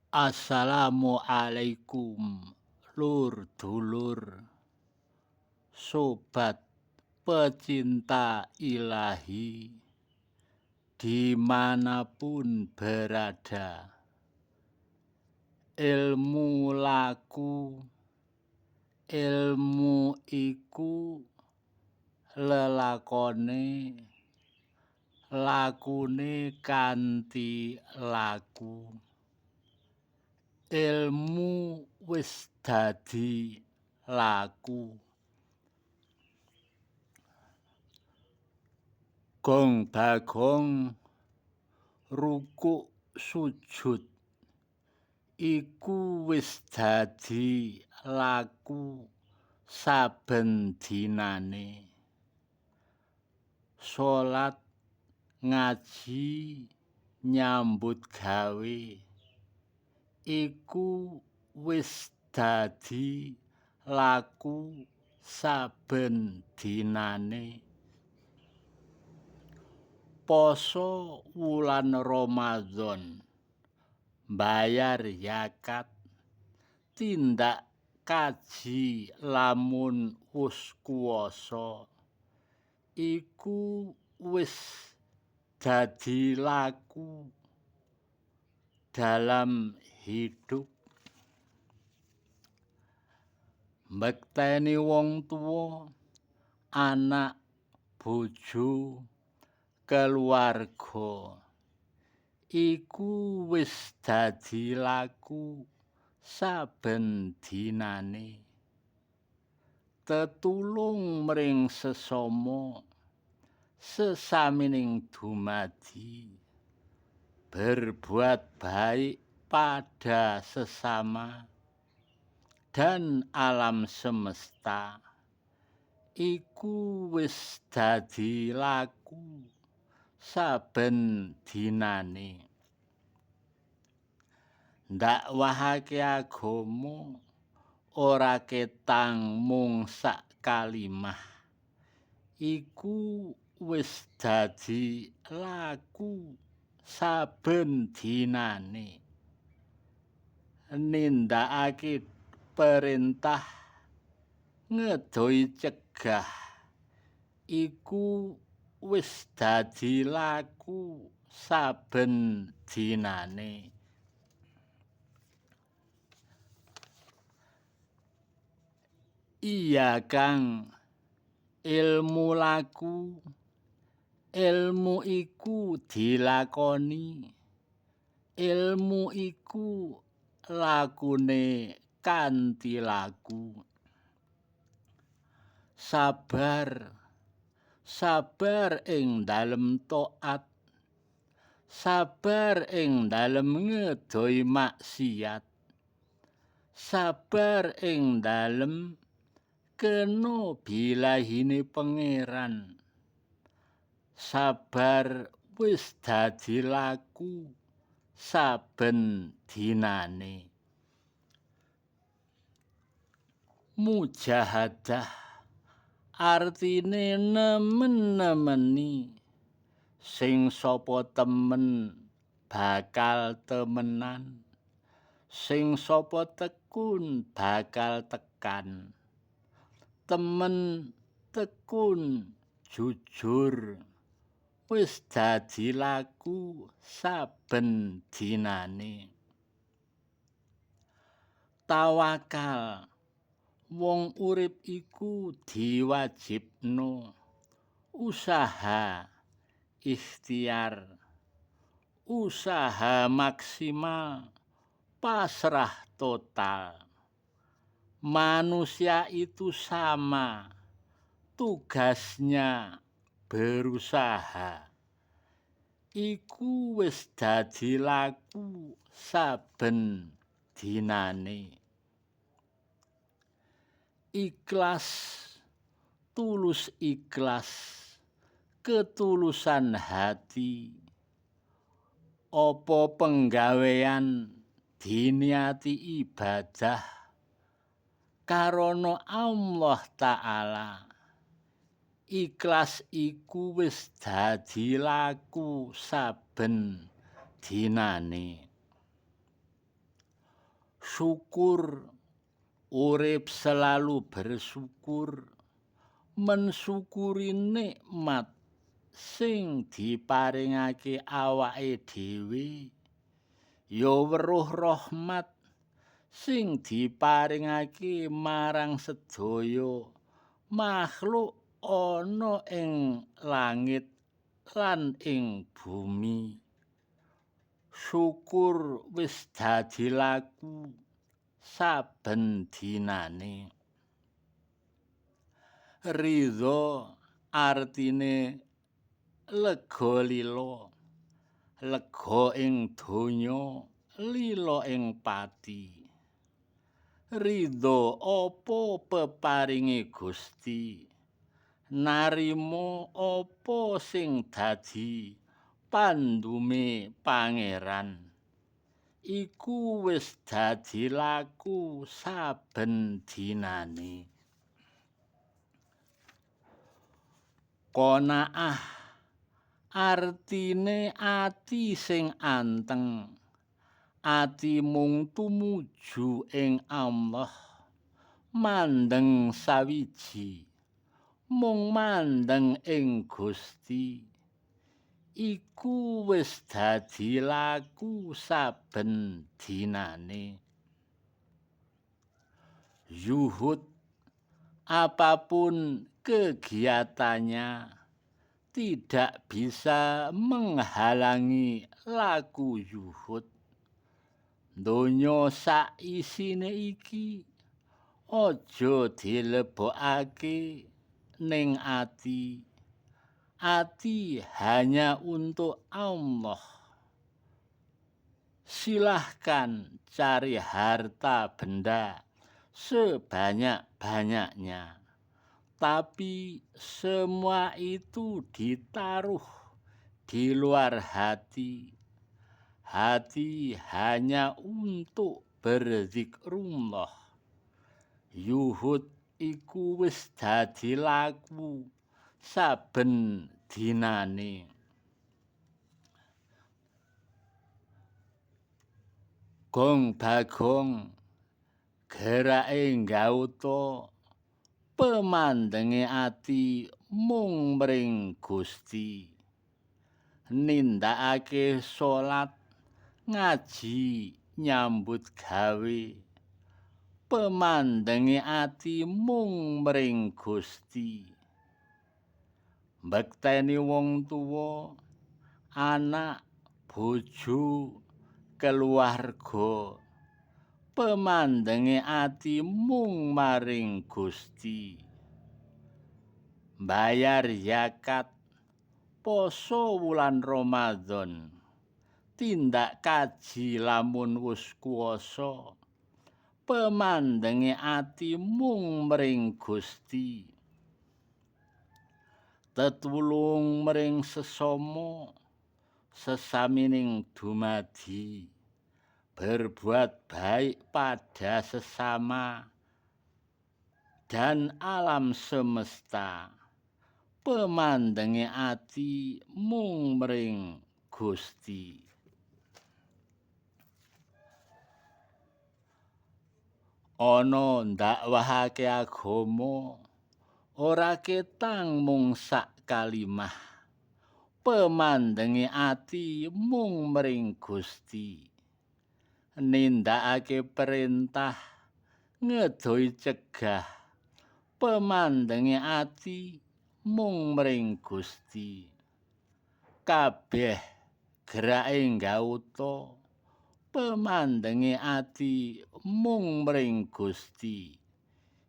Assalamualaikum lur dulur sobat pecinta ilahi dimanapun berada. Ilmu laku, ilmu iku lelakone, lakune kanthi laku. Ilmu wis dadi laku. Gong bagong rukuk sujud iku wis dadi laku saben dinane. Salat, ngaji, nyambut gawe iku wis dadi laku saben dinane. Poso wulan Ramadan, bayar zakat, tindak kaji lamun wis kuwasa iku wis dadi laku dalam hidup. Mbekteni wong tuwa, anak, bojo, keluarga iku wis dadi laku saben dinane. Tetulung mring sesama sesamining dumadi, berbuat baik pada sesama dan alam semesta iku wis dadi laku saben dinane. Ndakwahake agama ora ketang mung sak kalimah iku wis dadi laku saben dinane. Nindakake perintah ngedohi cegah iku wis dadi laku saben dinane. Iya Kang, ilmu laku, ilmu iku dilakoni, ilmu iku lakune kanthi laku. Sabar, sabar ing dalem taat, sabar ing dalem ngedohi maksiat, sabar ing dalem kena bilahine pangeran. Sabar wis dadi laku saben dinane. Mujahadah artine nemen-nemeni sing sapa temen bakal temenan, sing sapa tekun bakal tekan. Temen tekun jujur wis dadi laku saben dinane. Tawakal, wong urip iku diwajibno usaha ikhtiar, usaha maksimal, pasrah total. Manusia itu sama, tugasnya berusaha. Iku wis dadi laku saben dinane. Ikhlas, tulus ikhlas, ketulusan hati. Apa penggawean diniati ibadah karana Allah Ta'ala. Ikhlas iku wis dadi laku saben dinane. syukur, urip selalu bersyukur, mensyukuri nikmat sing diparingake awake dhewe, ya weruh rahmat sing diparingake marang sedaya makhluk ana ing langit lan ing bumi. Syukur wis dadi laku saben dinane. Ridho artine lega lila, lega ing donya, lila ing pati. Ridho apa peparinge Gusti, narima apa sing dadi pandume Pangeran. Iku wis dadi laku saben dinane. Qanaah artine ati sing anteng, ati mung tumuju ing Allah, mandeng sawiji, mung mandeng ing Gusti. Iku wis dadi laku saben dinane. Zuhud, apapun kegiatannya, tidak bisa menghalangi laku zuhud. Donya sak isine iki aja dilebokake ning ati. Ati hanya untuk Allah. Silahkan cari harta benda sebanyak-banyaknya. Tapi semua itu ditaruh di luar hati. Hati hanya untuk berzikrullah. Yuhud iku wis dadi laku saben dinane. Gong bagong gerake nggauta, pemandenge ati mung mring Gusti. Nindakake salat, ngaji, nyambut gawe, pemandenge ati mung mring Gusti. Mbekteni wong tuwa, anak, bojo, keluarga, pemandenge ati mung maring Gusti. Bayar zakat, poso wulan Ramadan, tindak kaji lamun wis kuwasa, pemandenge ati mung mring Gusti. Tetulung mring sesama, sesamining dumadi, berbuat baik pada sesama dan alam semesta, pemandenge ati mung mring Gusti. Ana ndakwahake agama ora ketang mung sak kalimah, pemandenge ati mung mring Gusti. Nindakake perintah, ngedoi cegah, pemandenge ati mung mring Gusti. Kabeh gerake nggauta, pemandenge ati mung mring Gusti.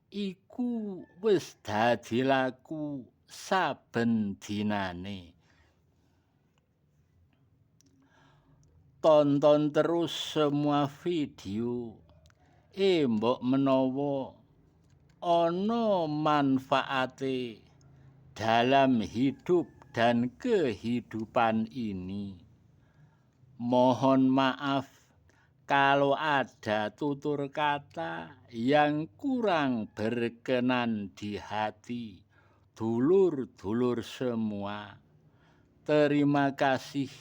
Iku wis dadi laku saben dinane. Tonton terus semua video, mbok menawa ana manfaate dalam hidup dan kehidupan ini. Mohon maaf kalau ada tutur kata yang kurang berkenan di hati dulur-dulur semua. Terima kasih.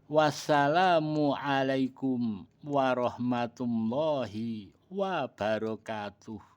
Wassalamu alaikum warahmatullahi wabarakatuh.